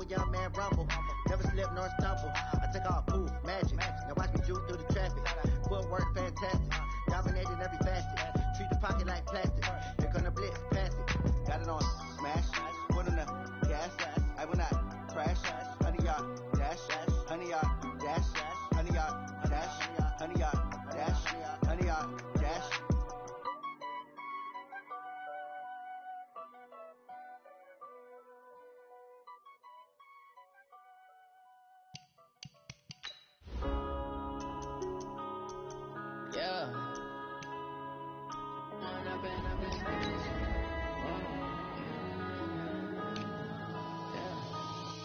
a young man rumble. Never slip nor stumble. I take off, move, magic. Now watch me juke through the traffic. Footwork fantastic. Dominating every facet. Treat the pocket like plastic. Here come the blitz, pass it. Got it on smash. Put in the gas. I will not crash. 100-yard dash. 100-yard dash. 100-yard dash. 100-yard dash. 100-yard dash. Yeah.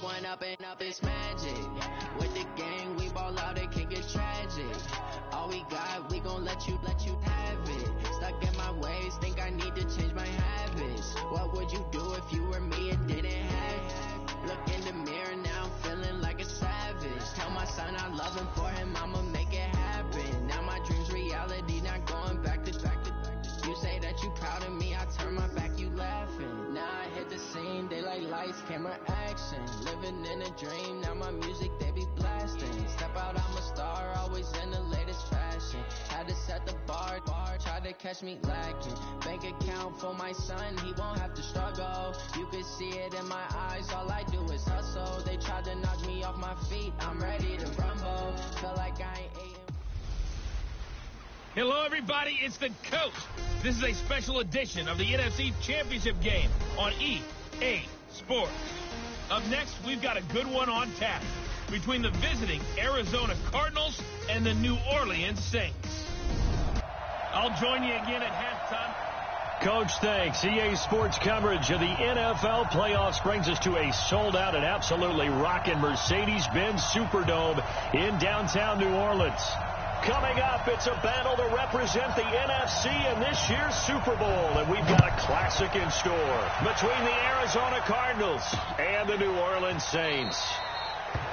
One up and up is magic. With the gang, we ball out, it can get tragic. All we got, we gon' let you have it. Stuck in my ways, think I need to change my habits. What would you do if you were me and didn't have it? Look in the mirror, now I'm feeling like a savage. Tell my son I love him, for him I'ma make it happen. Now my dream's reality, not going back to. You say that you proud of me, I turn my back, you laughing. Now I hit the scene, they like lights, camera, action. Living in a dream, now my music, they be blasting. Step out, I'm a star, always in the latest fashion. Had to set the bar, try to catch me lacking. Bank account for my son, he won't have to struggle. You can see it in my eyes, all I do is hustle. They tried to knock me off my feet, I'm ready to rumble. Feel like I ain't eating. Hello, everybody. It's the coach. This is a special edition of the NFC Championship game on EA Sports. Up next, we've got a good one on tap between the visiting Arizona Cardinals and the New Orleans Saints. I'll join you again at halftime. Coach, thanks. EA Sports coverage of the NFL playoffs brings us to a sold-out and absolutely rocking Mercedes-Benz Superdome in downtown New Orleans. Coming up, it's a battle to represent the NFC in this year's Super Bowl, and we've got a classic in store between the Arizona Cardinals and the New Orleans Saints.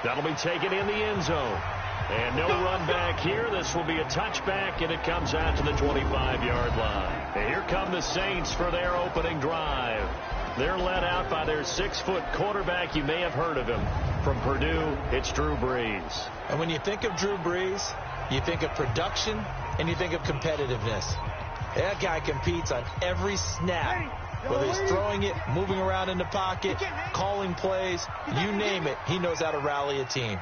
That'll be taken in the end zone. And no run back here. This will be a touchback, and it comes out to the 25-yard line. And here come the Saints for their opening drive. They're led out by their 6-foot quarterback. You may have heard of him. From Purdue, it's Drew Brees. And when you think of Drew Brees, you think of production, and you think of competitiveness. That guy competes on every snap. Whether he's throwing it, moving around in the pocket, calling plays, you name it, he knows how to rally a team.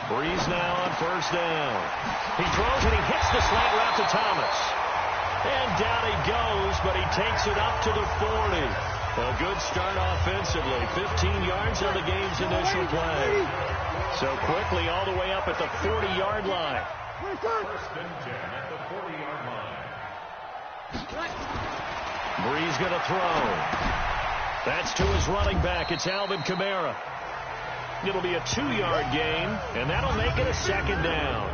Brees now on first down. He throws and he hits the slant route to Thomas. And down he goes, but he takes it up to the 40. A good start offensively. 15 yards on the game's initial play. So quickly all the way up at the 40-yard line. First and 10 at the 40-yard line. Brees going to throw. That's to his running back. It's Alvin Kamara. It'll be a 2-yard gain, and that'll make it a second down.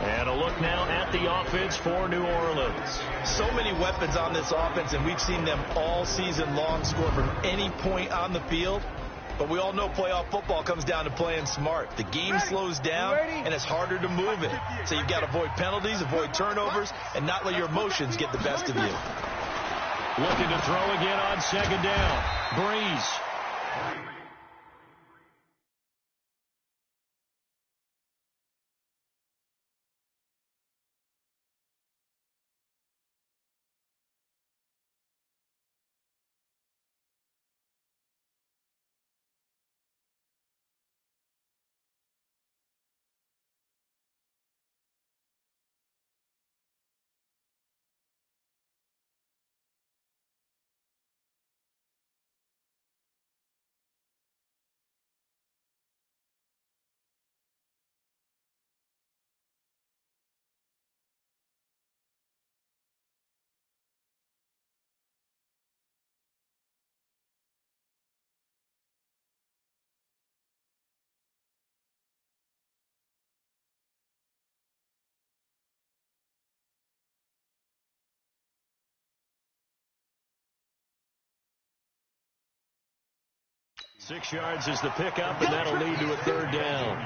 And a look now at the offense for New Orleans. So many weapons on this offense, and we've seen them all season long score from any point on the field. But we all know playoff football comes down to playing smart. The game slows down, and it's harder to move it. So you've got to avoid penalties, avoid turnovers, and not let your emotions get the best of you. Looking to throw again on second down. Brees. Six yards is the pickup, and that'll lead to a third down.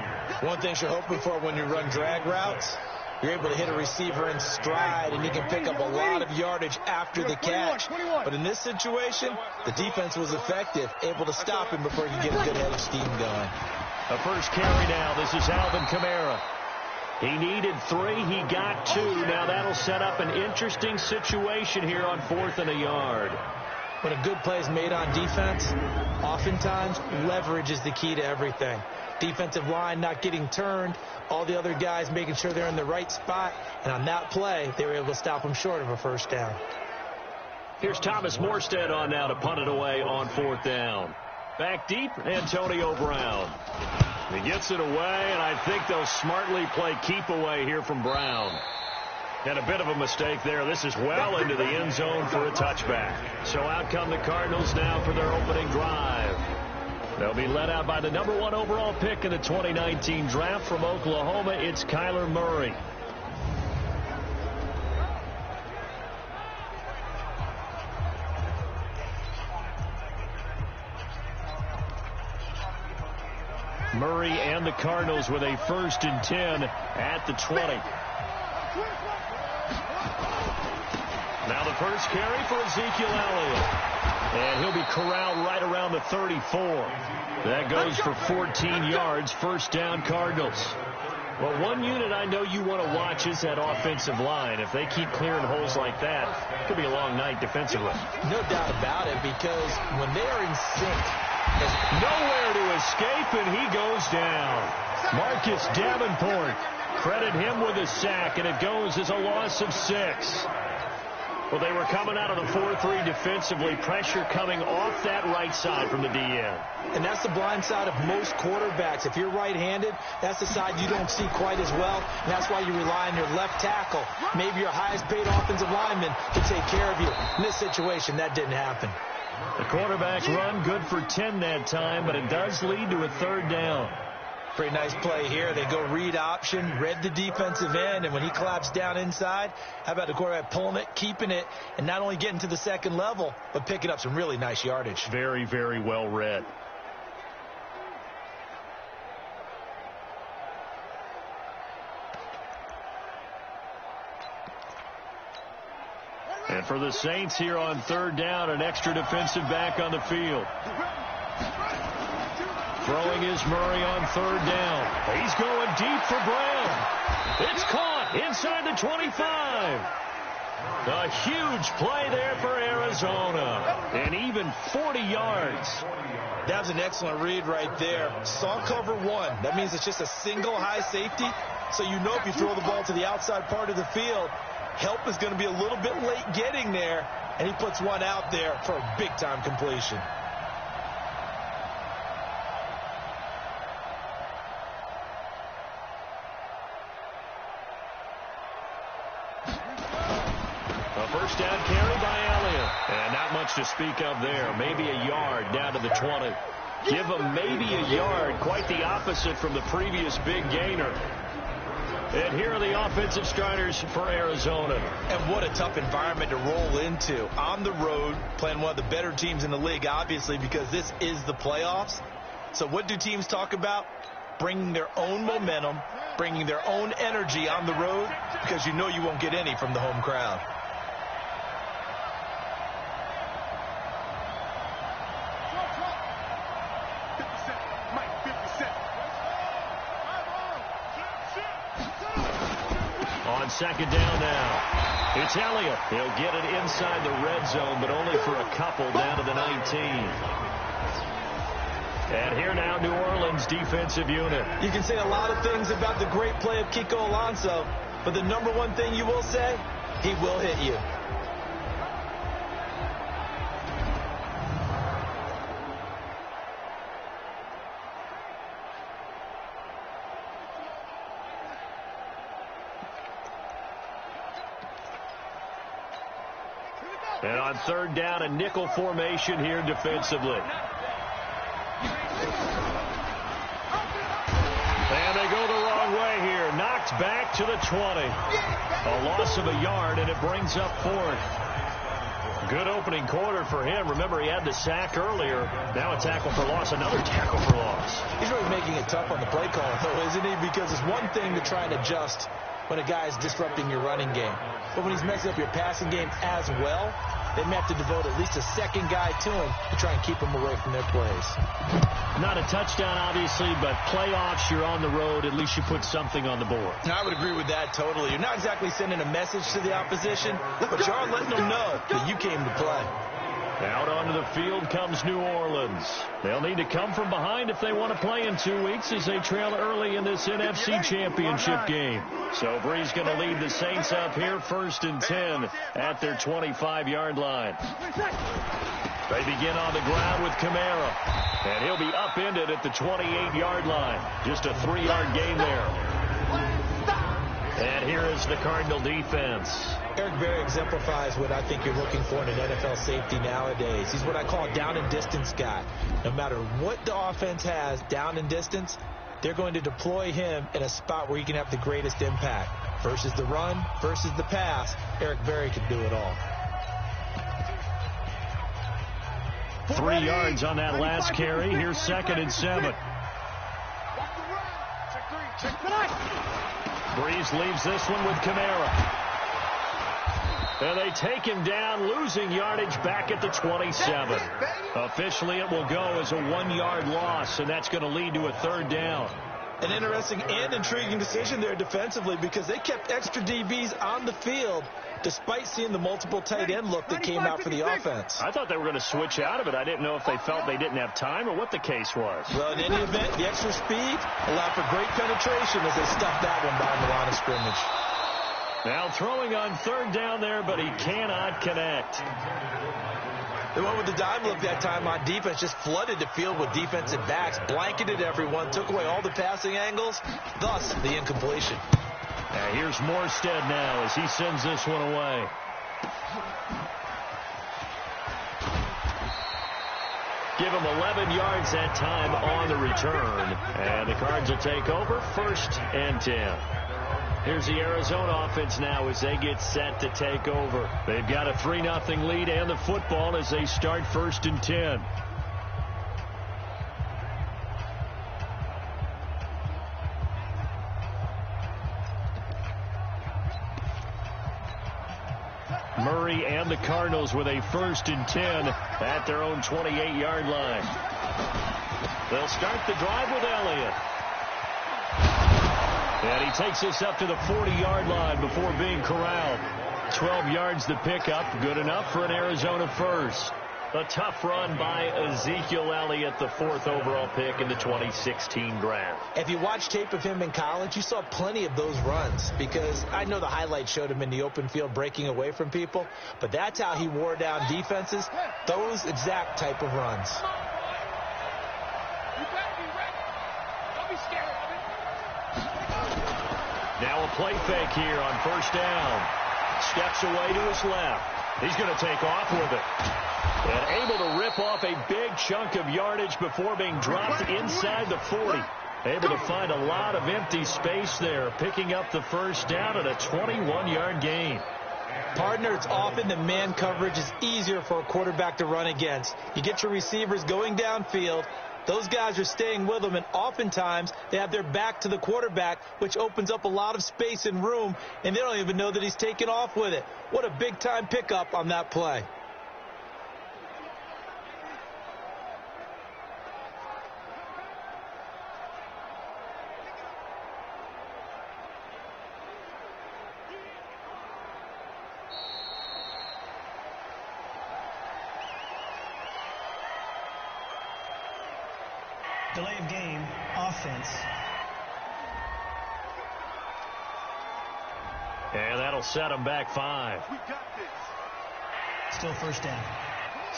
One thing you're hoping for when you run drag routes you're able to hit a receiver in stride, and you can pick up a lot of yardage after the catch. But in this situation, the defense was effective, able to stop him before he could get a good head of steam going. A first carry now. This is Alvin Kamara. He needed 3. He got 2. Now that'll set up an interesting situation here on 4th and a yard. When a good play is made on defense, oftentimes leverage is the key to everything. Defensive line not getting turned, all the other guys making sure they're in the right spot, and on that play, they were able to stop him short of a first down. Here's Thomas Morstead on now to punt it away on 4th down. Back deep, Antonio Brown. He gets it away, and I think they'll smartly play keep away here from Brown. And a bit of a mistake there. This is well into the end zone for a touchback. So out come the Cardinals now for their opening drive. They'll be led out by the number 1 overall pick in the 2019 draft from Oklahoma. It's Kyler Murray. Murray and the Cardinals with a 1st and 10 at the 20. Now the first carry for Ezekiel Elliott. And he'll be corralled right around the 34. That goes for 14 yards. First down, Cardinals. Well, one unit I know you want to watch is that offensive line. If they keep clearing holes like that, it could be a long night defensively. No doubt about it, because when they are in sync, nowhere to escape, and he goes down. Marcus Davenport, credit him with a sack, and it goes as a loss of 6. Well, they were coming out of the 4-3 defensively. Pressure coming off that right side from the DN. And that's the blind side of most quarterbacks. If you're right-handed, that's the side you don't see quite as well. And that's why you rely on your left tackle, maybe your highest-paid offensive lineman, to take care of you. In this situation, that didn't happen. The quarterback's run good for 10 that time, but it does lead to a 3rd down. Pretty nice play here. They go read option, read the defensive end, and when he collapsed down inside, how about the quarterback pulling it, keeping it, and not only getting to the second level, but picking up some really nice yardage. Very, very well read. And for the Saints here on 3rd down, an extra defensive back on the field. Throwing is Murray on 3rd down. He's going deep for Brown. It's caught inside the 25. A huge play there for Arizona. And even 40 yards. That was an excellent read right there. Saw cover 1. That means it's just a single high safety. So you know if you throw the ball to the outside part of the field, help is going to be a little bit late getting there. And he puts one out there for a big-time completion. First down carry by Elliott. And not much to speak of there. Maybe a yard down to the 20. Give him maybe a yard. Quite the opposite from the previous big gainer. And here are the offensive starters for Arizona. And what a tough environment to roll into. On the road, playing one of the better teams in the league, obviously, because this is the playoffs. So what do teams talk about? Bringing their own momentum, bringing their own energy on the road, because you know you won't get any from the home crowd. On 2nd down now, it's Elliott. He'll get it inside the red zone, but only for a couple down to the 19. And here now, New Orleans defensive unit. You can say a lot of things about the great play of Kiko Alonso, but the number one thing you will say, he will hit you. And on 3rd down, a nickel formation here defensively. And they go the wrong way here. Knocked back to the 20. A loss of a yard, and it brings up 4th. Good opening quarter for him. Remember, he had the sack earlier. Now a tackle for loss, another tackle for loss. He's really making it tough on the play caller, though, isn't he? Because it's one thing to try and adjust when a guy is disrupting your running game. But when he's messing up your passing game as well, they may have to devote at least a second guy to him to try and keep him away from their plays. Not a touchdown, obviously, but playoffs, you're on the road. At least you put something on the board. I would agree with that totally. You're not exactly sending a message to the opposition, but you are letting them know that you came to play. Out onto the field comes New Orleans. They'll need to come from behind if they want to play in 2 weeks as they trail early in this NFC Championship game. So Bree's going to lead the Saints up here 1st and 10 at their 25-yard line. They begin on the ground with Kamara, and he'll be upended at the 28-yard line. Just a 3-yard gain there. And here is the Cardinal defense. Eric Berry exemplifies what I think you're looking for in an NFL safety nowadays. He's what I call a down and distance guy. No matter what the offense has down and distance, they're going to deploy him in a spot where he can have the greatest impact. Versus the run, versus the pass, Eric Berry can do it all. 3 yards on that last carry. Here's 2nd and 7. Breeze leaves this one with Kamara. And they take him down, losing yardage back at the 27. Officially, it will go as a 1-yard loss, and that's going to lead to a 3rd down. An interesting and intriguing decision there defensively because they kept extra DBs on the field despite seeing the multiple tight end look that came out for the offense. I thought they were going to switch out of it. I didn't know if they felt they didn't have time or what the case was. Well, in any event, the extra speed allowed for great penetration as they stuffed that one behind the line of scrimmage. Now throwing on 3rd down there, but he cannot connect. They went with the dime look that time on defense, just flooded the field with defensive backs, blanketed everyone, took away all the passing angles, thus the incompletion. Now here's Morstead now as he sends this one away. Give him 11 yards that time on the return. And the Cards will take over 1st and 10. Here's the Arizona offense now as they get set to take over. They've got a 3-0 lead and the football as they start 1st and 10. Murray and the Cardinals with a 1st and 10 at their own 28-yard line. They'll start the drive with Elliott. And he takes this up to the 40-yard line before being corralled. 12 yards the pickup, good enough for an Arizona first. A tough run by Ezekiel Elliott, the 4th overall pick in the 2016 draft. If you watched tape of him in college, you saw plenty of those runs because I know the highlights showed him in the open field breaking away from people, but that's how he wore down defenses, those exact type of runs. Now a play fake here on 1st down. Steps away to his left. He's going to take off with it. And able to rip off a big chunk of yardage before being dropped inside the 40. Able to find a lot of empty space there, picking up the 1st down at a 21-yard gain. Partner, it's often the man coverage is easier for a quarterback to run against. You get your receivers going downfield. Those guys are staying with them, and oftentimes they have their back to the quarterback, which opens up a lot of space and room, and they don't even know that he's taken off with it. What a big-time pickup on that play. Delay of game, offense. And that'll set them back 5. Still 1st down.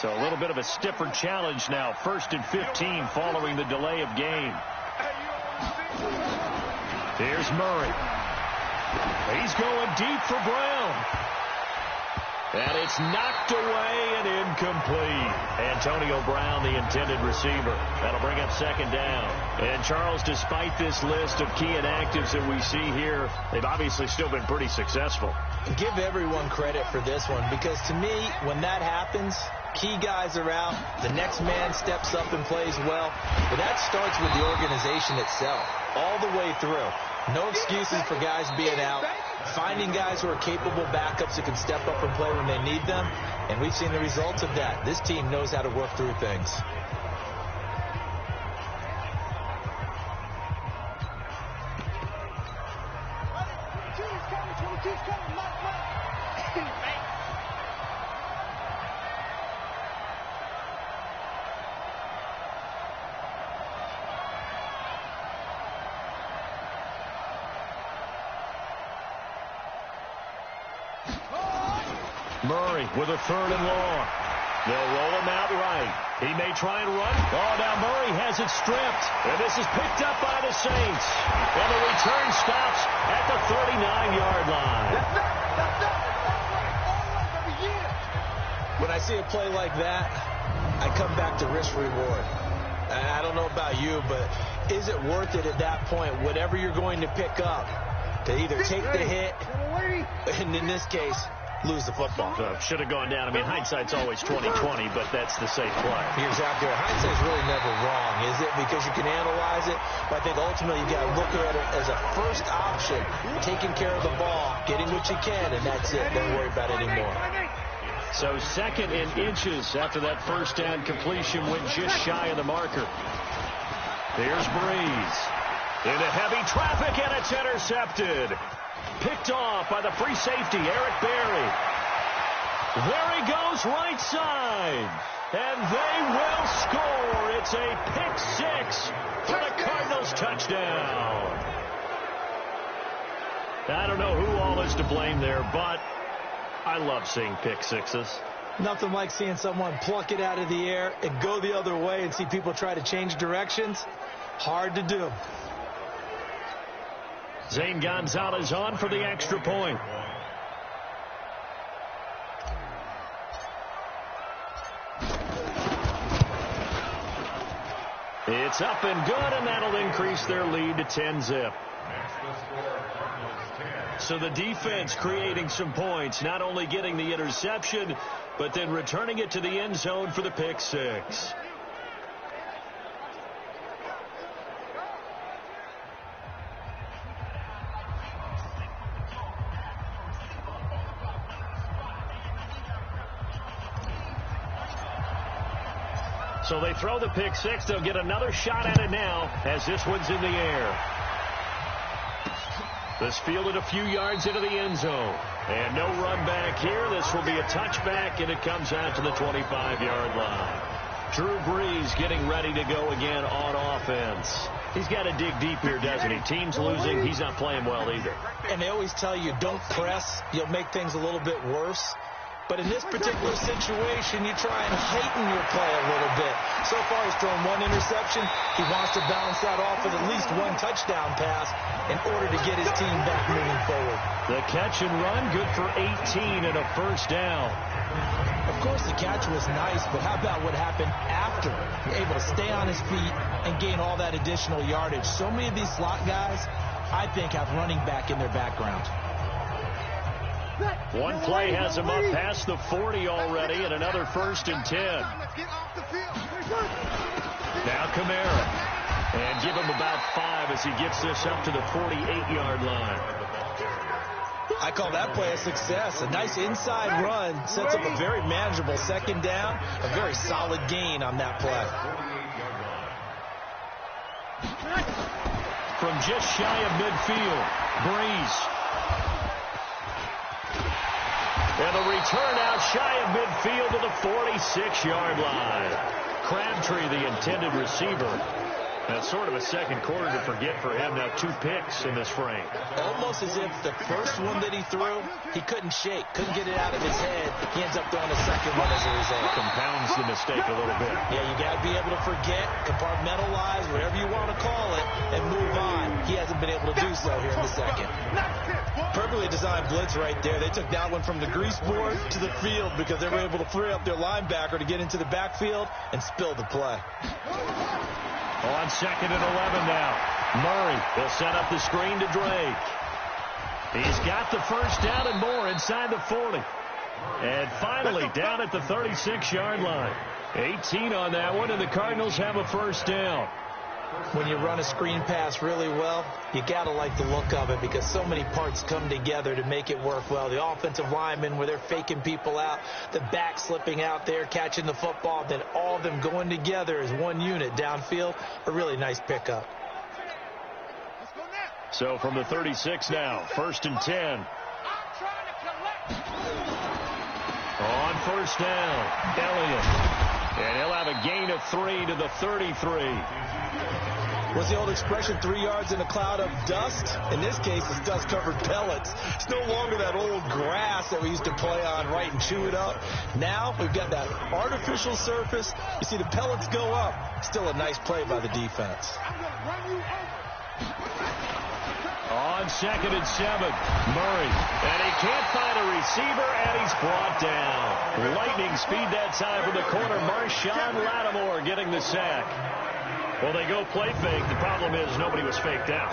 So a little bit of a stiffer challenge now. 1st and 15 following the delay of game. Here's Murray. He's going deep for Brown. And it's knocked away and incomplete. Antonio Brown, the intended receiver. That'll bring up 2nd down. And Charles, despite this list of key inactives that we see here, they've obviously still been pretty successful. Give everyone credit for this one because to me, when that happens, key guys are out, the next man steps up and plays well. But that starts with the organization itself, all the way through. No excuses for guys being out. Finding guys who are capable backups who can step up and play when they need them. And we've seen the results of that. This team knows how to work through things. Murray with a 3rd and long. They'll roll him out right. He may try and run. Oh, now Murray has it stripped. And this is picked up by the Saints. And the return stops at the 39-yard line. When I see a play like that, I come back to risk reward. I don't know about you, but is it worth it at that point, whatever you're going to pick up, to either take the hit, and in this case, lose the football? Should have gone down. I mean, hindsight's always 20/20, but that's the safe play. You're exactly right. Hindsight's really never wrong, is it? Because you can analyze it, but I think ultimately you got to look at it as a first option, taking care of the ball, getting what you can, and that's it. Don't worry about it anymore. So 2nd and inches after that first down completion went just shy of the marker. Here's Breeze. Into heavy traffic, and it's intercepted. Picked off by the free safety, Eric Berry. There he goes, right side. And they will score. It's a pick-6 for the Cardinals touchdown. I don't know who all is to blame there, but I love seeing pick-6s. Nothing like seeing someone pluck it out of the air and go the other way and see people try to change directions. Hard to do. Zane Gonzalez on for the extra point. It's up and good, and that'll increase their lead to 10-zip. So the defense creating some points, not only getting the interception, but then returning it to the end zone for the pick-6. So they throw the pick-6. They'll get another shot at it now as this one's in the air. This fielded a few yards into the end zone. And no run back here. This will be a touchback, and it comes out to the 25-yard line. Drew Brees getting ready to go again on offense. He's got to dig deep here, doesn't he? Team's losing. He's not playing well either. And they always tell you, don't press. You'll make things a little bit worse. But in this particular situation, you try and heighten your play a little bit. So far, he's thrown one interception. He wants to balance that off with at least one touchdown pass in order to get his team back moving forward. The catch and run, good for 18 and a first down. Of course, the catch was nice, but how about what happened after? Able to stay on his feet and gain all that additional yardage. So many of these slot guys, I think, have running back in their background. One play has him up past the 40 already, and another 1st and 10. Now Kamara. And give him about 5 as he gets this up to the 48-yard line. I call that play a success. A nice inside run sets up a very manageable 2nd down. A very solid gain on that play. From just shy of midfield, Breeze. And the return out shy of midfield to the 46-yard line. Crabtree, the intended receiver. That's sort of a second quarter to forget for him. Now 2 picks in this frame. Almost as if the first one that he threw, he couldn't shake, couldn't get it out of his head. He ends up throwing a second one as a result. Compounds the mistake a little bit. Yeah, you got to be able to forget, compartmentalize, whatever you want to call it, and move on. He hasn't been able to do so here in the second. Perfectly designed blitz right there. They took that one from the grease board to the field because they were able to free up their linebacker to get into the backfield and spill the play. On 2nd and 11 now. Murray will set up the screen to Drake. He's got the first down and more inside the 40. And finally down at the 36-yard line. 18 on that one, and the Cardinals have a first down. When you run a screen pass really well, you got to like the look of it because so many parts come together to make it work well. The offensive linemen, where they're faking people out, the back slipping out there, catching the football, then all of them going together as one unit downfield, a really nice pickup. So from the 36 now, 1st and 10. On 1st down, Elliott. And he'll have a gain of 3 to the 33. What's the old expression, 3 yards in a cloud of dust? In this case, it's dust-covered pellets. It's no longer that old grass that we used to play on, right, and chew it up. Now we've got that artificial surface. You see the pellets go up. Still a nice play by the defense. On 2nd and 7, Murray. And he can't find a receiver, and he's brought down. Lightning speed that time from the corner. Marshawn Lattimore getting the sack. Well, they go play fake. The problem is nobody was faked out.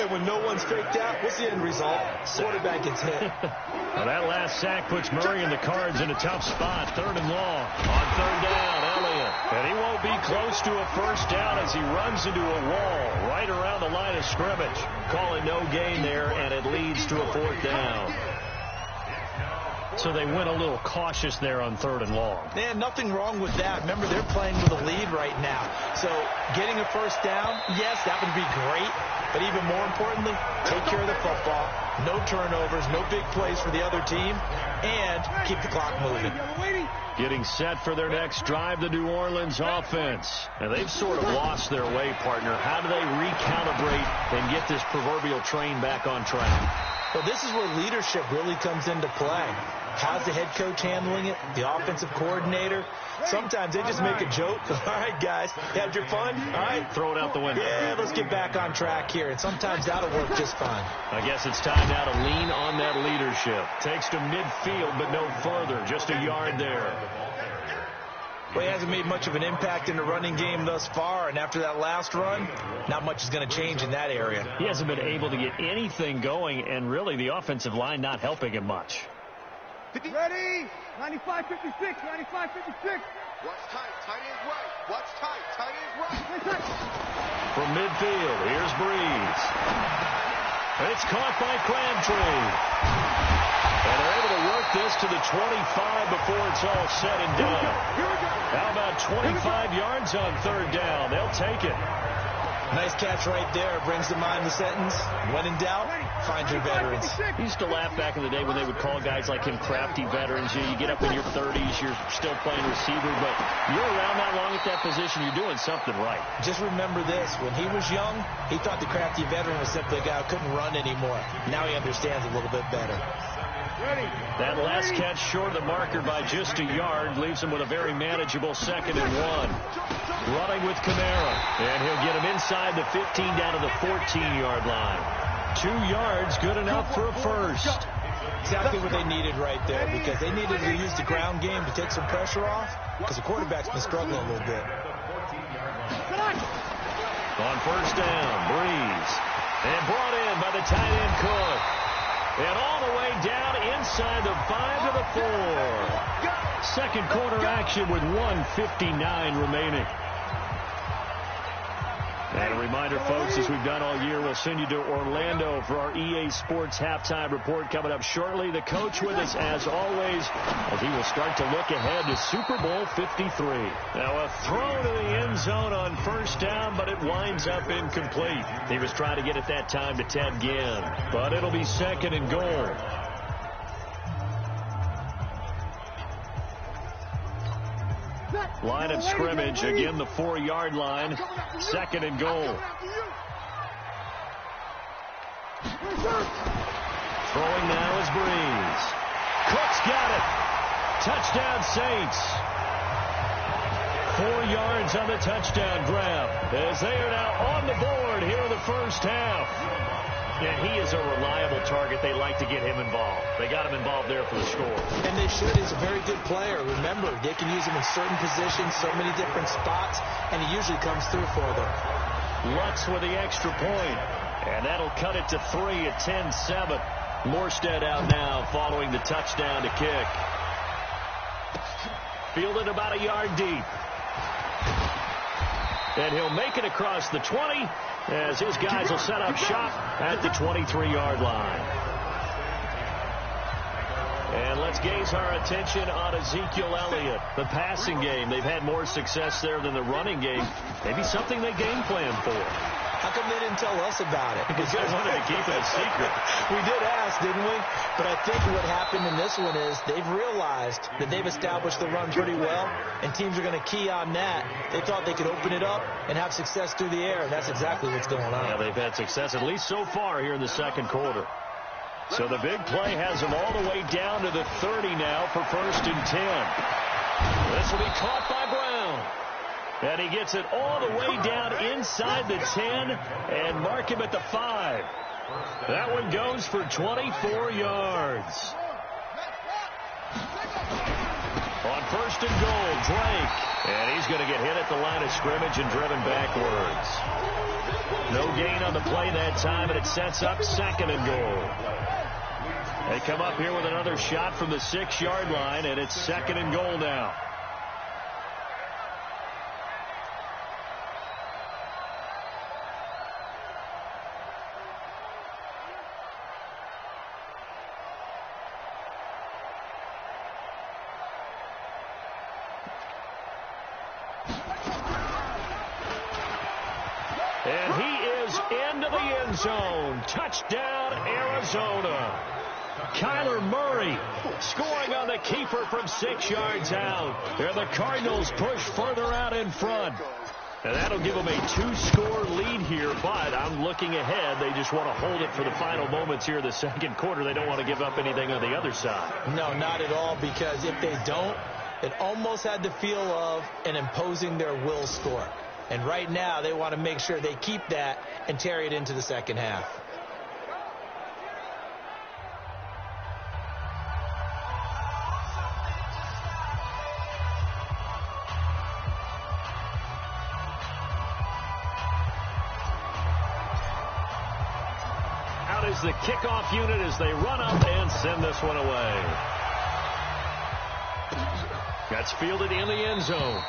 And when no one's faked out, what's the end result? Quarterback gets hit. Well, that last sack puts Murray and the Cards in a tough spot. 3rd and long. On 3rd down, Elliott. And he won't be close to a 1st down as he runs into a wall right around the line of scrimmage. Call it no gain there, and it leads to a 4th down. So they went a little cautious there on 3rd and long. Yeah, nothing wrong with that. Remember, they're playing with a lead right now. So getting a 1st down, yes, that would be great. But even more importantly, take care of the football. No turnovers, no big plays for the other team, and keep the clock moving. Getting set for their next drive, the New Orleans offense. And they've sort of lost their way, partner. How do they recalibrate and get this proverbial train back on track? Well, this is where leadership really comes into play. How's the head coach handling it? The offensive coordinator? Sometimes they just make a joke. All right, guys, you had your fun? All right. Throw it out the window. Yeah, let's get back on track here. And sometimes that'll work just fine. I guess it's time now to lean on that leadership. Takes to midfield, but no further. Just a yard there. Well, he hasn't made much of an impact in the running game thus far, and after that last run, not much is going to change in that area. He hasn't been able to get anything going, and really the offensive line not helping him much. Ready? 95-56, 95-56. Watch tight, tight ends right. Watch tight, tight ends right. From midfield, here's Breeze. It's caught by Crabtree. And they're able to work this to the 25 before it's all said and done. How about 25 yards on 3rd down? They'll take it. Nice catch right there. Brings to mind the sentence, when in doubt, find your veterans. I used to laugh back in the day when they would call guys like him crafty veterans. You get up in your 30s, you're still playing receiver, but you're around that long at that position, you're doing something right. Just remember this. When he was young, he thought the crafty veteran was simply a guy who couldn't run anymore. Now he understands a little bit better. That last catch short of the marker by just a yard leaves him with a very manageable 2nd and 1. Running with Kamara, and he'll get him inside the 15 down to the 14-yard line. 2 yards, good enough for a 1st. Exactly what they needed right there, because they needed to use the ground game to take some pressure off, because the quarterback's been struggling a little bit. On 1st down, Breeze, and brought in by the tight end Cook. And all the way down inside the 5 to the 4. Second quarter action with 1:59 remaining. And a reminder, folks, as we've done all year, we'll send you to Orlando for our EA Sports halftime report coming up shortly. The coach with us, as always, as he will start to look ahead to Super Bowl 53. Now, a throw to the end zone on 1st down, but it winds up incomplete. He was trying to get it that time to Ted Ginn, but it'll be 2nd and goal. Line of scrimmage, again the 4-yard line. 2nd and goal. Throwing now is Breeze. Cook's got it. Touchdown Saints. 4 yards on the touchdown grab as they are now on the board here in the 1st half. And he is a reliable target. They like to get him involved. They got him involved there for the score. And they should. He's a very good player. Remember, they can use him in certain positions, so many different spots, and he usually comes through for them. Lutz with the extra point. And that'll cut it to 3 at 10-7. Morstead out now following the touchdown to kick. Fielded about a yard deep. And he'll make it across the 20 as his guys will set up shop at the 23-yard line. And let's gaze our attention on Ezekiel Elliott. The passing game, they've had more success there than the running game. Maybe something they game plan for. How come they didn't tell us about it? Because they wanted to keep it a secret. We did ask, didn't we? But I think what happened in this one is they've realized that they've established the run pretty well, and teams are going to key on that. They thought they could open it up and have success through the air, and that's exactly what's going on. Yeah, they've had success, at least so far here in the second quarter. So the big play has them all the way down to the 30 now for 1st and 10. This will be caught by Brown. And he gets it all the way down inside the 10 and mark him at the 5. That one goes for 24 yards. On 1st and goal, Drake. And he's going to get hit at the line of scrimmage and driven backwards. No gain on the play that time, and it sets up 2nd and goal. They come up here with another shot from the 6-yard line, and it's 2nd and goal now. And he is into the end zone. Touchdown, Arizona. Kyler Murray scoring on the keeper from 6 yards out. And the Cardinals push further out in front. And that'll give them a 2-score lead here, but I'm looking ahead. They just want to hold it for the final moments here in the second quarter. They don't want to give up anything on the other side. No, not at all, because if they don't, it almost had the feel of an imposing their will score. And right now, they want to make sure they keep that and carry it into the second half. Out is the kickoff unit as they run up and send this one away. That's fielded in the end zone.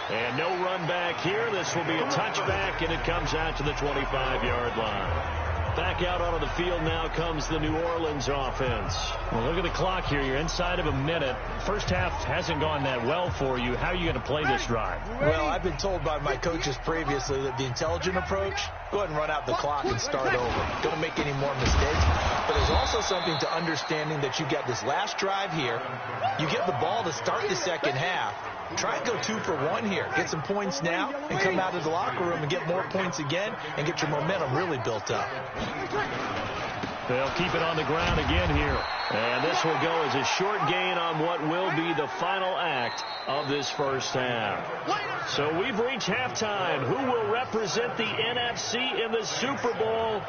And no run back here. This will be a touchback, and it comes out to the 25-yard line. Back out onto the field now comes the New Orleans offense. Well, look at the clock here. You're inside of a minute. First half hasn't gone that well for you. How are you going to play this drive? Well, I've been told by my coaches previously that the intelligent approach, go ahead and run out the clock and start over. Don't make any more mistakes. But there's also something to understanding that you get this last drive here. You get the ball to start the second half. Try and go 2 for 1 here. Get some points now and come out of the locker room and get more points again and get your momentum really built up. They'll keep it on the ground again here. And this will go as a short gain on what will be the final act of this first half. So we've reached halftime. Who will represent the NFC in the Super Bowl?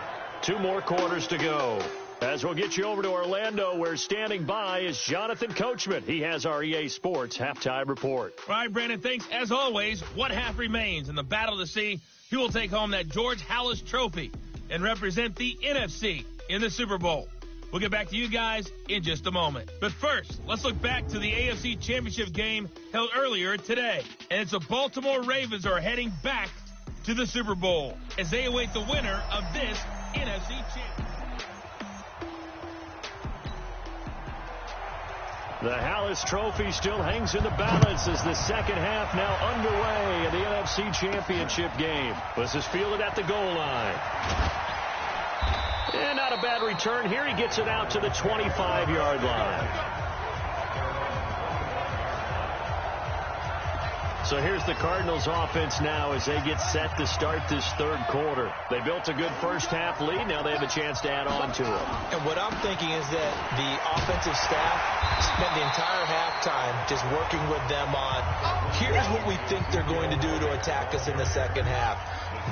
2 more quarters to go. As we'll get you over to Orlando, where standing by is Jonathan Coachman. He has our EA Sports halftime report. All right, Brandon, thanks. As always, one half remains in the battle to see who will take home that George Halas Trophy and represent the NFC in the Super Bowl. We'll get back to you guys in just a moment. But first, let's look back to the AFC Championship game held earlier today. And it's the Baltimore Ravens who are heading back to the Super Bowl as they await the winner of this NFC Championship. The Halas Trophy still hangs in the balance as the second half now underway in the NFC Championship game. This is fielded at the goal line. And not a bad return here. He gets it out to the 25-yard line. So here's the Cardinals offense now as they get set to start this third quarter. They built a good first half lead. Now they have a chance to add on to it. And what I'm thinking is that the offensive staff spent the entire halftime just working with them on, here's what we think they're going to do to attack us in the second half.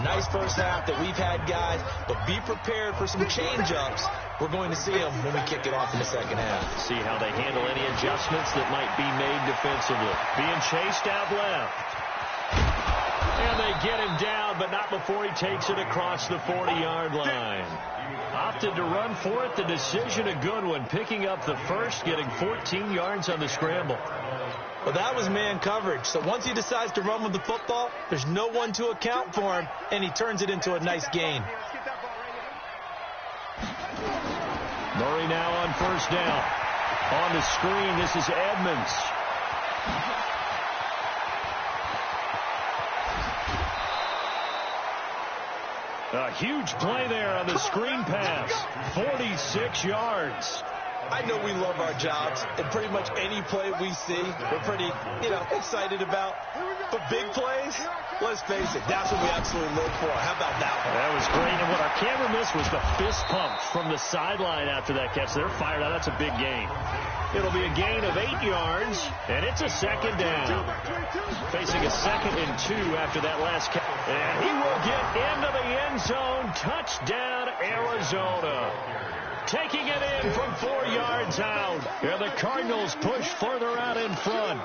Nice first half that we've had, guys, but be prepared for some change-ups. We're going to see them when we kick it off in the second half. See how they handle any adjustments that might be made defensively. Being chased out left. And they get him down, but not before he takes it across the 40-yard line. Opted to run for it. The decision a good one. Picking up the first, getting 14 yards on the scramble. Well, that was man coverage. So once he decides to run with the football, there's no one to account for him, and he turns it into a nice gain. Murray now on first down. On the screen, this is Edmonds. A huge play there on the screen pass. 46 yards. I know we love our jobs, and pretty much any play we see, we're pretty, excited about. But big plays, let's face it, that's what we absolutely live for. How about that one? That was great, and what our camera missed was the fist pump from the sideline after that catch. They're fired out. That's a big gain. It'll be a gain of 8 yards, and it's a second down. Facing a 2nd and 2 after that last catch. And he will get into the end zone. Touchdown, Arizona. Taking it in from 4 yards out. And the Cardinals push further out in front.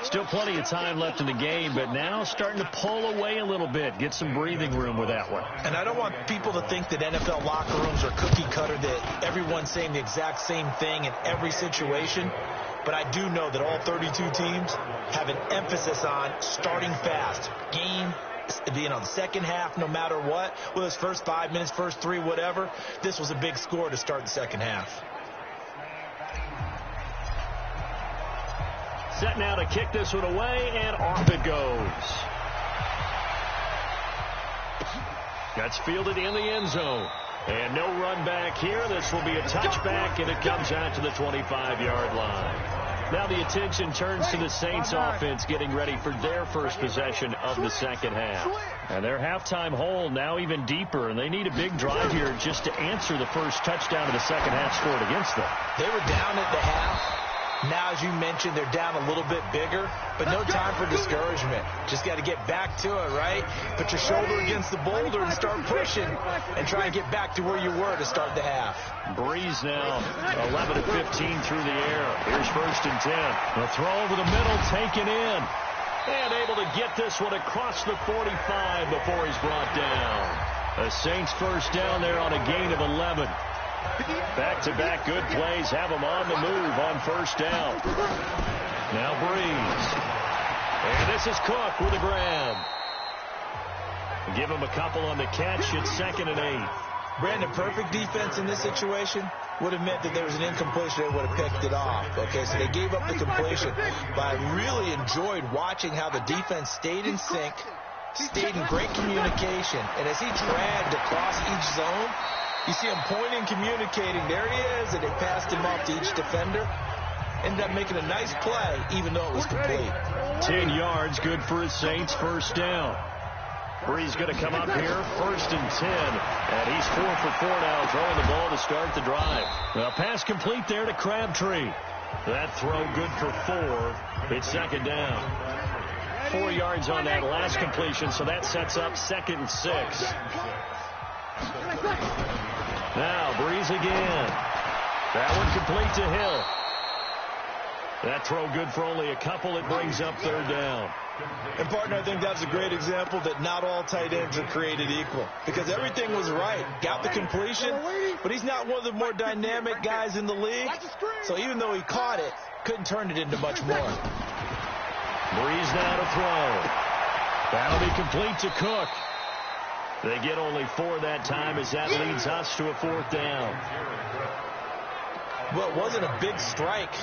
Still plenty of time left in the game, but now starting to pull away a little bit. Get some breathing room with that one. And I don't want people to think that NFL locker rooms are cookie cutter, that everyone's saying the exact same thing in every situation. But I do know that all 32 teams have an emphasis on starting fast. Game being on the second half, no matter what. Whether it's first 5 minutes, first 3, whatever. This was a big score to start the second half. Set now to kick this one away, and off it goes. That's fielded in the end zone. And no run back here. This will be a touchback, and it comes out to the 25-yard line. Now the attention turns to the Saints offense getting ready for their first possession of the second half. And their halftime hole now even deeper, and they need a big drive here just to answer the first touchdown of the second half scored against them. They were down at the half. Now, as you mentioned, they're down a little bit bigger, but no time for discouragement. Just got to get back to it, right? Put your shoulder against the boulder and start pushing and try and get back to where you were to start the half. Breeze now 11 of 15 through the air. Here's 1st and 10. The throw over the middle taken in. And able to get this one across the 45 before he's brought down. The Saints first down there on a gain of 11. Back-to-back good plays have them on the move on first down. Now Breeze. And this is Cook with a grab. Give him a couple on the catch. It's 2nd and 8. Brandon, perfect defense in this situation would have meant that there was an incompletion. They would have picked it off. Okay, so they gave up the completion. But I really enjoyed watching how the defense stayed in sync, stayed in great communication. And as he dragged across each zone, you see him pointing, communicating. There he is, and they passed him off to each defender. Ended up making a nice play, even though it was complete. 10 yards, good for his Saints first down. Breeze going to come up here, 1st and 10. And he's 4 for 4 now, throwing the ball to start the drive. Well, pass complete there to Crabtree. That throw good for 4. It's 2nd down. 4 yards on that last completion, so that sets up 2nd and 6. Now, Breeze again. That one complete to Hill. That throw good for only a couple. It brings up 3rd down. And, partner, I think that's a great example that not all tight ends are created equal. Because everything was right. Got the completion, but he's not one of the more dynamic guys in the league. So even though he caught it, couldn't turn it into much more. Breeze now to throw. That'll be complete to Cook. They get only 4 that time as that leads us to a 4th down. Well, it wasn't a big strike,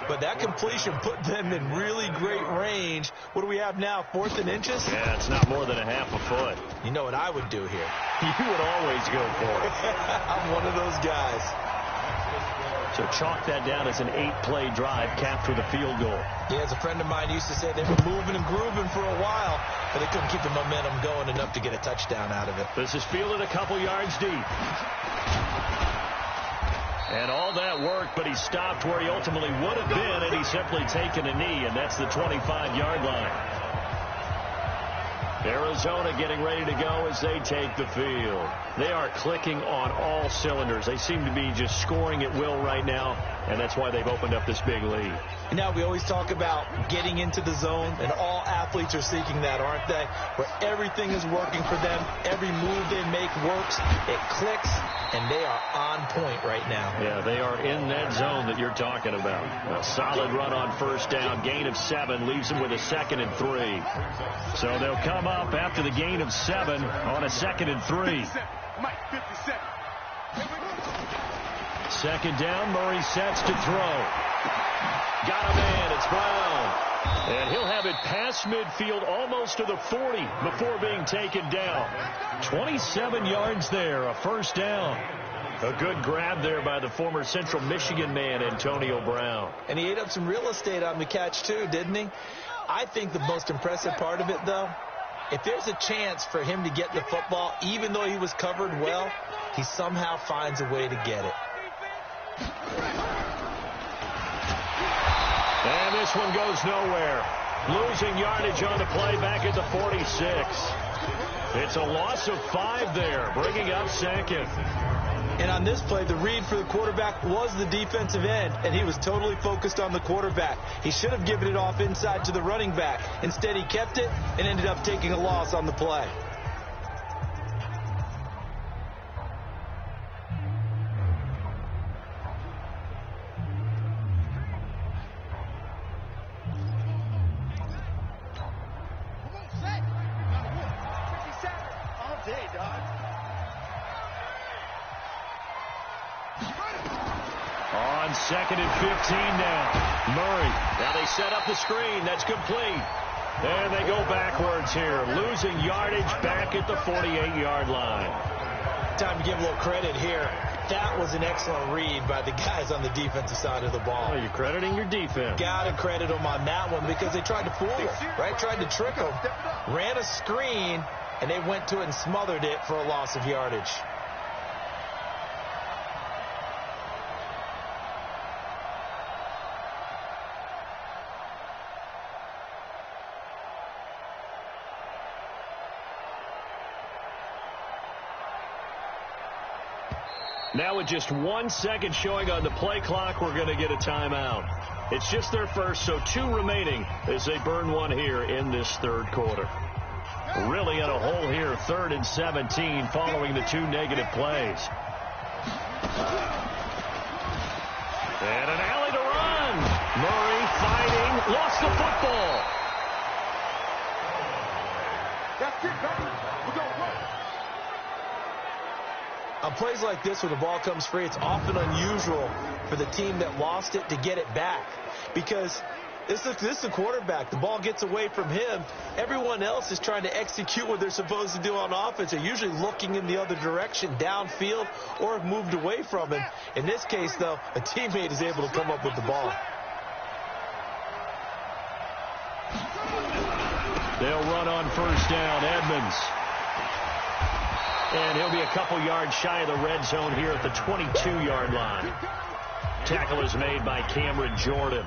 but that completion put them in really great range. What do we have now, 4th and inches? Yeah, it's not more than a half a foot. You know what I would do here? You would always go for it. I'm one of those guys. So chalk that down as an 8-play drive capped with a field goal. Yeah, as a friend of mine used to say, they were moving and grooving for a while, but they couldn't keep the momentum going enough to get a touchdown out of it. This is fielded a couple yards deep. And all that work, but he stopped where he ultimately would have been, and he's simply taken a knee, and that's the 25-yard line. Arizona getting ready to go as they take the field. They are clicking on all cylinders. They seem to be just scoring at will right now, and that's why they've opened up this big lead. Now, we always talk about getting into the zone, and all athletes are seeking that, aren't they? Where everything is working for them. Every move they make works. It clicks, and they are on point right now. Yeah, they are in that zone that you're talking about. A solid run on first down. Gain of 7 leaves them with a 2nd and 3. So they'll come up after the gain of 7 on a 2nd and 3. Second down, Murray sets to throw. Got a man, it's Brown. And he'll have it past midfield almost to the 40 before being taken down. 27 yards there, a first down. A good grab there by the former Central Michigan man, Antonio Brown. And he ate up some real estate on the catch too, didn't he? I think the most impressive part of it, though, if there's a chance for him to get the football, even though he was covered well, he somehow finds a way to get it. And this one goes nowhere. Losing yardage on the play back at the 46. It's a loss of 5 there, bringing up 2nd. And on this play, the read for the quarterback was the defensive end, and he was totally focused on the quarterback. He should have given it off inside to the running back. Instead, he kept it and ended up taking a loss on the play. On 2nd and 15 now. Murray. Now they set up the screen. That's complete. And they go backwards here. Losing yardage back at the 48-yard line. Time to give a little credit here. That was an excellent read by the guys on the defensive side of the ball. Oh, you're crediting your defense. Got to credit them on that one because they tried to fool him, right? Tried to trick him. Ran a screen, and they went to it and smothered it for a loss of yardage. Now with just 1 second showing on the play clock, we're going to get a timeout. It's just their first, so 2 remaining as they burn 1 here in this third quarter. Really in a hole here, 3rd and 17 following the 2 negative plays. And an alley to run. Murray fighting, lost the football. That's it, baby. We're going to work. On plays like this, when the ball comes free, it's often unusual for the team that lost it to get it back. Because this is a quarterback. The ball gets away from him. Everyone else is trying to execute what they're supposed to do on offense. They're usually looking in the other direction, downfield, or have moved away from him. In this case, though, a teammate is able to come up with the ball. They'll run on first down. Edmonds. And he'll be a couple yards shy of the red zone here at the 22-yard line. Tackle is made by Cameron Jordan.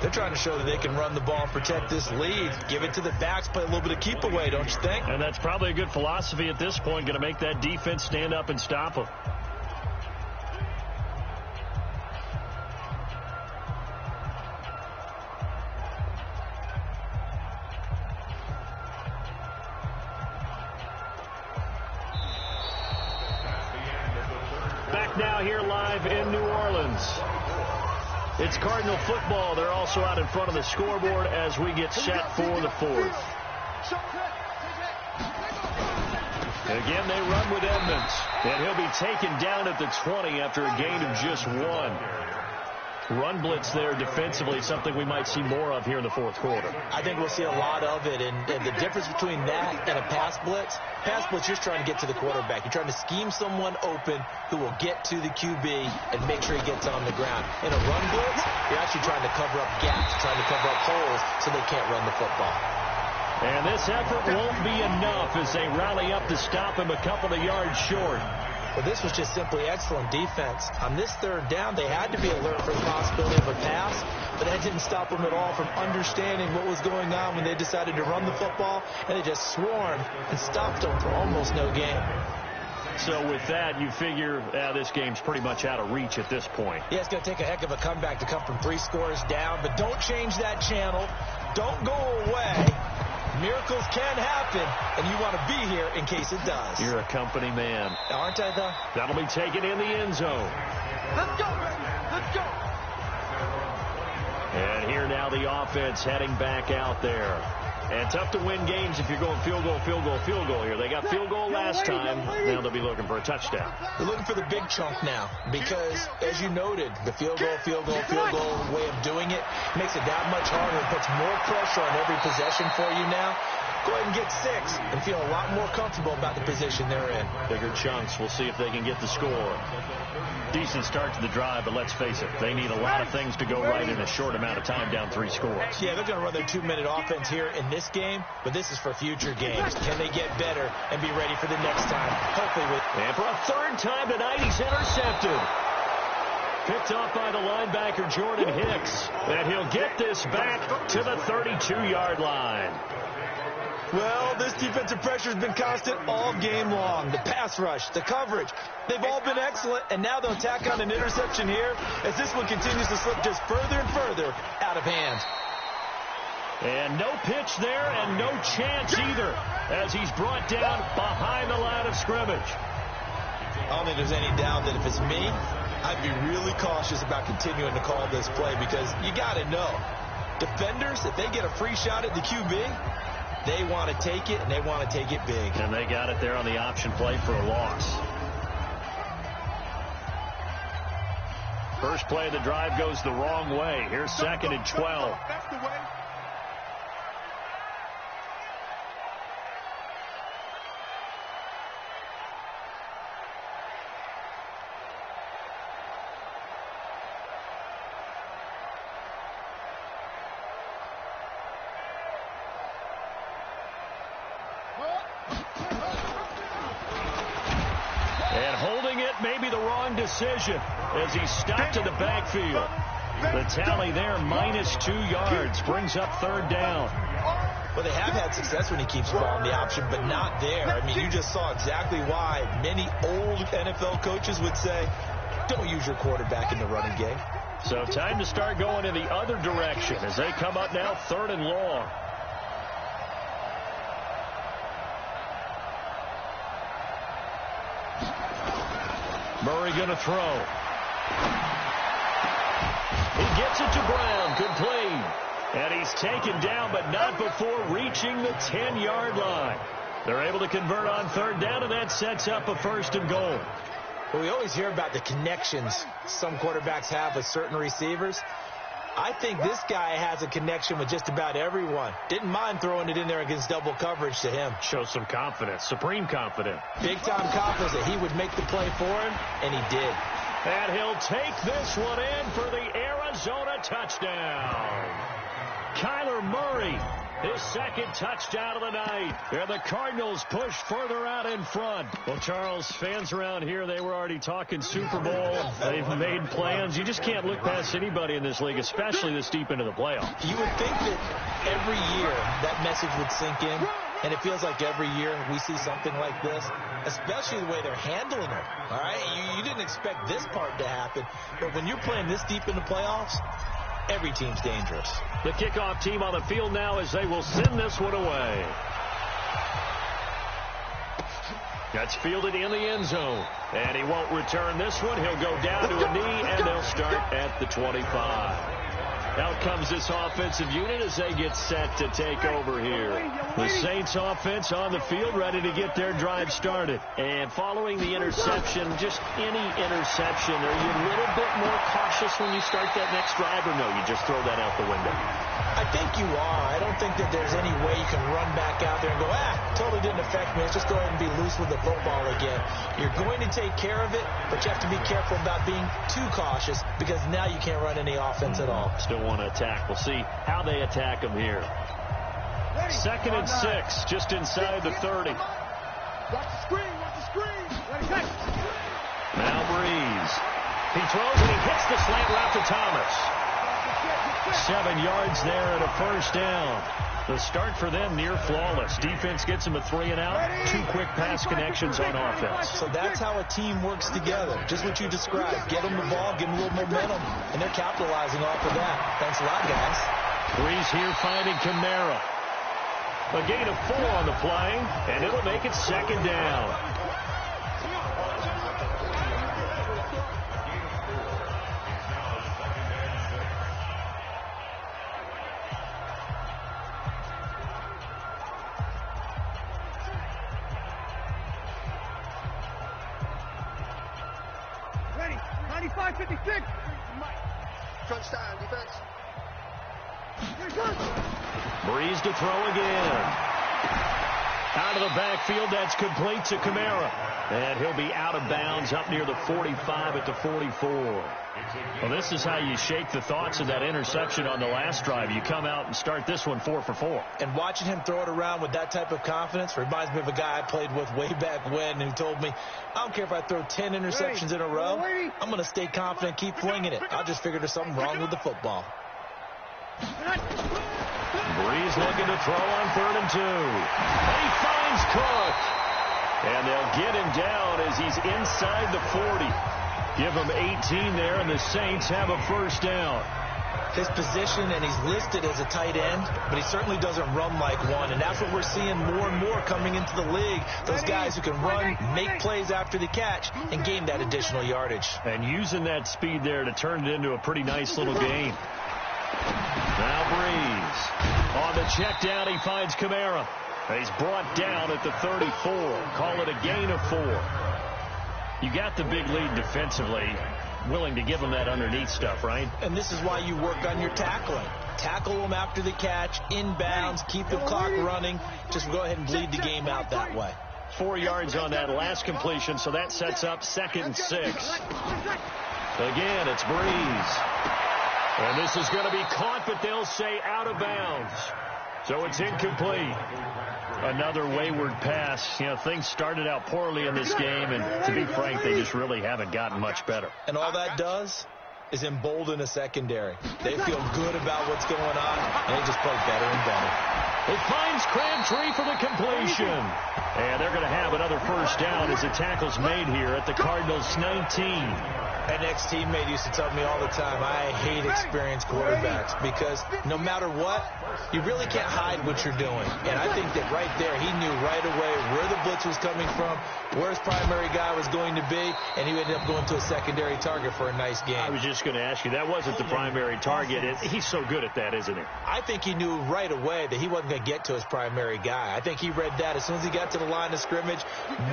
They're trying to show that they can run the ball and protect this lead. Give it to the backs, play a little bit of keep away, don't you think? And that's probably a good philosophy at this point, going to make that defense stand up and stop them. Now here live in New Orleans. It's Cardinal football. They're also out in front of the scoreboard as we get set for the 4th. Again, they run with Edmonds. And he'll be taken down at the 20 after a gain of just 1. Run blitz there defensively, something we might see more of here in the 4th quarter. I think we'll see a lot of it, and the difference between that and a pass blitz, you're just trying to get to the quarterback. You're trying to scheme someone open who will get to the QB and make sure he gets on the ground. In a run blitz, you're actually trying to cover up gaps, trying to cover up holes so they can't run the football. And this effort won't be enough as they rally up to stop him a couple of yards short. Well, this was just simply excellent defense. On this third down, they had to be alert for the possibility of a pass, but that didn't stop them at all from understanding what was going on when they decided to run the football, and they just swarmed and stopped them for almost no gain. So with that, you figure this game's pretty much out of reach at this point. Yeah, it's going to take a heck of a comeback to come from 3 scores down, but don't change that channel. Don't go away. Miracles can happen, and you want to be here in case it does. You're a company man. Aren't I, though? That'll be taken in the end zone. Let's go, baby. Let's go. And here now the offense heading back out there. And tough to win games if you're going field goal, field goal, field goal here. They got field goal last time. Now they'll be looking for a touchdown. They're looking for the big chunk now because, as you noted, the field goal way of doing it makes it that much harder. It puts more pressure on every possession for you now. Go ahead and get 6 and feel a lot more comfortable about the position they're in. Bigger chunks. We'll see if they can get the score. Decent start to the drive, but let's face it, they need a lot of things to go right in a short amount of time, down 3 scores. Yeah, they're going to run their 2-minute offense here in this game, but this is for future games. Can they get better and be ready for the next time? Hopefully with... And for a third time tonight, he's intercepted. Picked off by the linebacker, Jordan Hicks. And he'll get this back to the 32-yard line. Well, this defensive pressure has been constant all game long. The pass rush, the coverage, they've all been excellent, and now they'll tack on an interception here as this one continues to slip just further and further out of hand. And no pitch there and no chance either as he's brought down behind the line of scrimmage. I don't think there's any doubt that if it's me, I'd be really cautious about continuing to call this play because you got to know, defenders, if they get a free shot at the QB, they want to take it, and they want to take it big. And they got it there on the option play for a loss. First play of the drive goes the wrong way. Here's 2nd and 12. That's the way. Decision as he stopped in the backfield. The tally there, -2 yards, brings up 3rd down. Well, they have had success when he keeps the ball in the option, but not there. I mean, you just saw exactly why many old NFL coaches would say, don't use your quarterback in the running game. So time to start going in the other direction as they come up now 3rd and long. Murray going to throw. He gets it to Brown. Good play. And he's taken down, but not before reaching the 10-yard line. They're able to convert on 3rd down, and that sets up a 1st and goal. Well, we always hear about the connections some quarterbacks have with certain receivers. I think this guy has a connection with just about everyone. Didn't mind throwing it in there against double coverage to him. Shows some confidence, supreme confidence. Big-time confidence that he would make the play for him, and he did. And he'll take this one in for the Arizona touchdown. Kyler Murray, his 2nd touchdown of the night. And the Cardinals push further out in front. Well, Charles, fans around here, they were already talking Super Bowl. They've made plans. You just can't look past anybody in this league, especially this deep into the playoffs. You would think that every year that message would sink in, and it feels like every year we see something like this, especially the way they're handling it. All right, you didn't expect this part to happen, but when you're playing this deep in the playoffs, every team's dangerous. The kickoff team on the field now as they will send this one away. That's fielded in the end zone. And he won't return this one. He'll go down to a knee, and they'll start at the 25. Out comes this offensive unit as they get set to take over here. The Saints offense on the field ready to get their drive started. And following the interception, just any interception, are you a little bit more cautious when you start that next drive, or no, you just throw that out the window? I think you are. I don't think that there's any way you can run back out there and go, totally didn't affect me. Let's just go ahead and be loose with the football again. You're going to take care of it, but you have to be careful about being too cautious because now you can't run any offense at all. Still want to attack. We'll see how they attack them here. 2nd and 6, just inside the 30. Watch the screen, watch the screen. Ready, catch. Now Breeze. He throws and he hits the slant route to Thomas. 7 yards there and a first down. The start for them near flawless. Defense gets them a 3 and out. 2 quick pass connections on offense. So that's how a team works together. Just what you described. Get them the ball, give them a little momentum, and they're capitalizing off of that. Thanks a lot, guys. Breeze here finding Kamara. A gain of 4 on the play, and it'll make it second down. Ready. 95-56. Touchdown, defense. Breeze to throw again. Out of the backfield, that's complete to Kamara. And he'll be out of bounds up near the 45 at the 44. Well, this is how you shake the thoughts of that interception on the last drive. You come out and start this one 4 for 4. And watching him throw it around with that type of confidence reminds me of a guy I played with way back when who told me, I don't care if I throw 10 interceptions in a row, I'm going to stay confident, keep flinging it. I'll just figure there's something wrong with the football. Breeze looking to throw on 3rd and 2. And he finds Cook. And they'll get him down as he's inside the 40. Give him 18 there, and the Saints have a first down. His position, and he's listed as a tight end, but he certainly doesn't run like one, and that's what we're seeing more and more coming into the league. Those guys who can run, make plays after the catch, and gain that additional yardage. And using that speed there to turn it into a pretty nice little gain. Now Breeze. On the check down, he finds Kamara. And he's brought down at the 34. Call it a gain of 4. You got the big lead defensively. Willing to give him that underneath stuff, right? And this is why you work on your tackling. Tackle them after the catch, inbounds, keep the clock running. Just go ahead and bleed the game out that way. 4 yards on that last completion, so that sets up 2nd and 6. Again, it's Breeze. And this is going to be caught, but they'll say out of bounds. So it's incomplete. Another wayward pass. You know, things started out poorly in this game, and to be frank, they just really haven't gotten much better. And all that does is embolden a secondary. They feel good about what's going on, and they just play better and better. It finds Crabtree for the completion. And they're going to have another first down as the tackle's made here at the Cardinals' 19. An ex-teammate used to tell me all the time, I hate experienced quarterbacks because no matter what, you really can't hide what you're doing. And I think that right there, he knew right away where the blitz was coming from, where his primary guy was going to be, and he ended up going to a secondary target for a nice game. I was just going to ask you, that wasn't the primary target. He's so good at that, isn't he? I think he knew right away that he wasn't going to get to his primary guy. I think he read that as soon as he got to the line of scrimmage,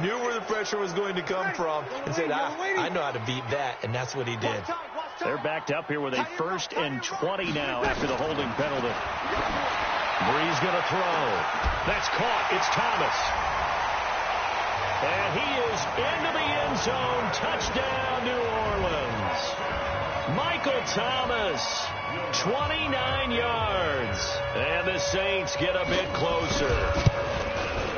knew where the pressure was going to come from, and said, I know how to beat that. And that's what he did. They're backed up here with a 1st and 20 now after the holding penalty. Breeze going to throw. That's caught. It's Thomas. And he is into the end zone. Touchdown, New Orleans. Michael Thomas, 29 yards. And the Saints get a bit closer.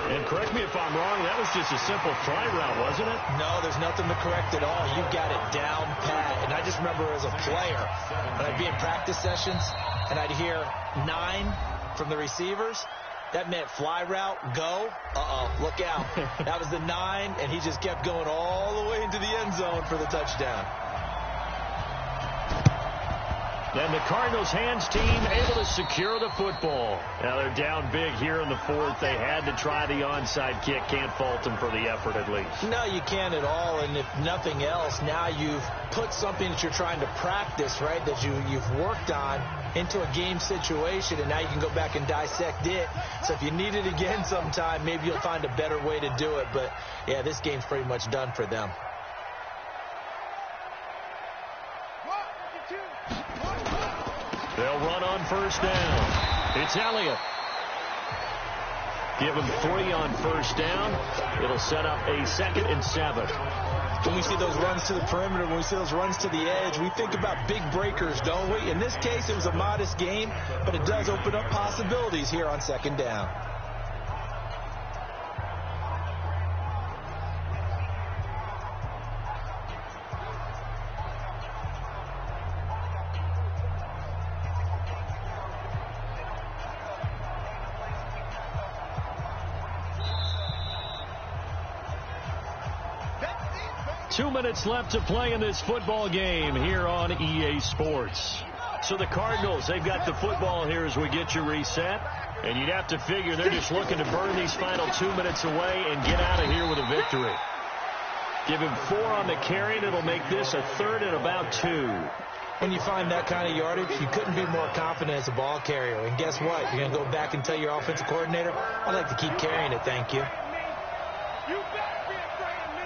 And correct me if I'm wrong, that was just a simple fly route, wasn't it? No, there's nothing to correct at all. You got it down pat. And I just remember as a player, when I'd be in practice sessions, and I'd hear 9 from the receivers, that meant fly route, go, look out. That was the 9, and he just kept going all the way into the end zone for the touchdown. And the Cardinals' hands team able to secure the football. Now they're down big here in the 4th. They had to try the onside kick. Can't fault them for the effort at least. No, you can't at all. And if nothing else, now you've put something that you're trying to practice, right, that you've worked on into a game situation, and now you can go back and dissect it. So if you need it again sometime, maybe you'll find a better way to do it. But, yeah, this game's pretty much done for them. They'll run on first down. It's Elliott. Give him 3 on first down. It'll set up a 2nd and 7. When we see those runs to the perimeter, when we see those runs to the edge, we think about big breakers, don't we? In this case, it was a modest game, but it does open up possibilities here on 2nd down. 2 minutes left to play in this football game here on EA Sports. So the Cardinals, they've got the football here as we get you reset. And you'd have to figure they're just looking to burn these final 2 minutes away and get out of here with a victory. Give him 4 on the carry, and it'll make this a 3rd and about 2. When you find that kind of yardage, you couldn't be more confident as a ball carrier. And guess what? You're going to go back and tell your offensive coordinator, I'd like to keep carrying it, thank you. You better be afraid of me.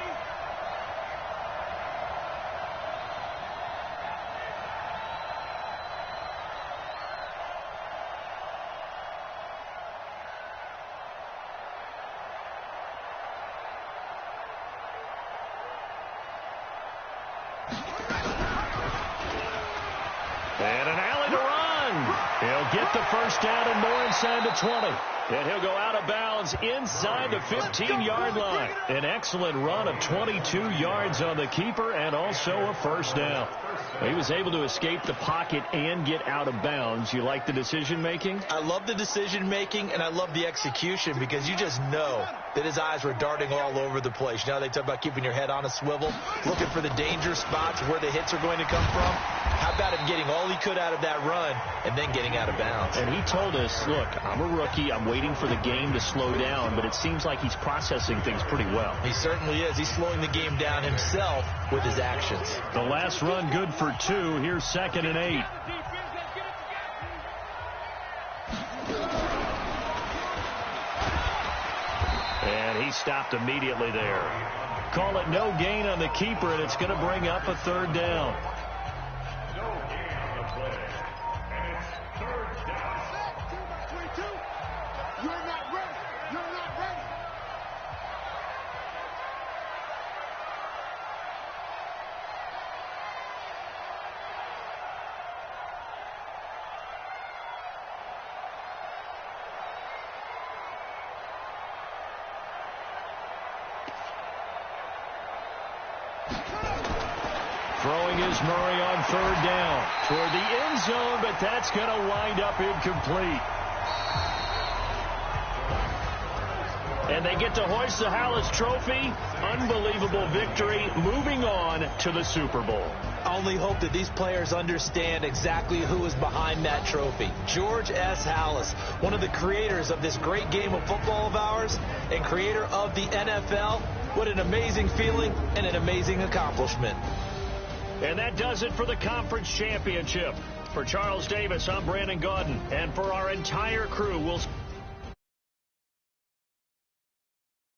And an alley to run. He'll get the first down and more inside the 20. And he'll go out of bounds inside the 15-yard line. An excellent run of 22 yards on the keeper and also a first down. He was able to escape the pocket and get out of bounds. You like the decision-making? I love the decision-making, and I love the execution because you just know that his eyes were darting all over the place. You know, they talk about keeping your head on a swivel, looking for the danger spots where the hits are going to come from. How about him getting all he could out of that run and then getting out of bounds? And he told us, look, I'm a rookie. I'm waiting for the game to slow down, but it seems like he's processing things pretty well. He certainly is. He's slowing the game down himself with his actions. The last run good for 2. Here's 2nd and 8. And he stopped immediately there. Call it no gain on the keeper, and it's going to bring up a 3rd down. You're not ready. You're not ready. Throwing is Murray on 3rd down toward the end zone, but that's going to wind up incomplete. And they get to hoist the Hallis Trophy. Unbelievable victory. Moving on to the Super Bowl. I only hope that these players understand exactly who is behind that trophy. George S. Hallis, one of the creators of this great game of football of ours and creator of the NFL. What an amazing feeling and an amazing accomplishment. And that does it for the conference championship. For Charles Davis, I'm Brandon Gaudin. And for our entire crew, we'll